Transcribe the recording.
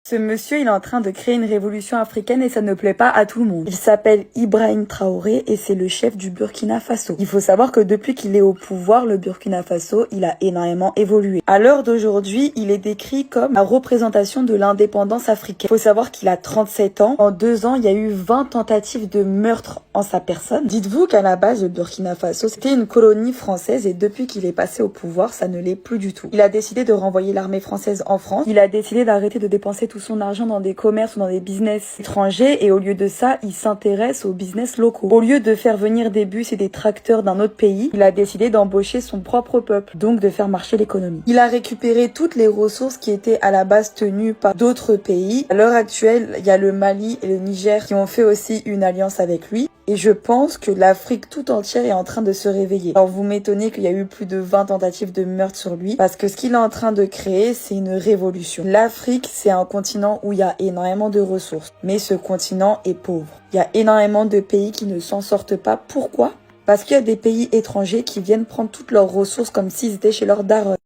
Ce monsieur, il est en train de créer une révolution africaine et ça ne plaît pas à tout le monde. Il s'appelle Ibrahim Traoré et c'est le chef du Burkina Faso. Il faut savoir que depuis qu'il est au pouvoir, le Burkina Faso, il a énormément évolué. À l'heure d'aujourd'hui, il est décrit comme la représentation de l'indépendance africaine. Il faut savoir qu'il a 37 ans. En 2 ans, il y a eu 20 tentatives de meurtre en sa personne. Dites-vous qu'à la base, le Burkina Faso, c'était une colonie française et depuis qu'il est passé au pouvoir, ça ne l'est plus du tout. Il a décidé de renvoyer l'armée française en France. Il a décidé d'arrêter de dépenser tout son argent dans des commerces ou dans des business étrangers et au lieu de ça, il s'intéresse aux business locaux. Au lieu de faire venir des bus et des tracteurs d'un autre pays, il a décidé d'embaucher son propre peuple, donc de faire marcher l'économie. Il a récupéré toutes les ressources qui étaient à la base tenues par d'autres pays. À l'heure actuelle, il y a le Mali et le Niger qui ont fait aussi une alliance avec lui. Et je pense que l'Afrique tout entière est en train de se réveiller. Alors vous m'étonnez qu'il y a eu plus de 20 tentatives de meurtre sur lui, parce que ce qu'il est en train de créer, c'est une révolution. L'Afrique, c'est un continent où il y a énormément de ressources, mais ce continent est pauvre. Il y a énormément de pays qui ne s'en sortent pas. Pourquoi ? Parce qu'il y a des pays étrangers qui viennent prendre toutes leurs ressources comme s'ils étaient chez leurs darons.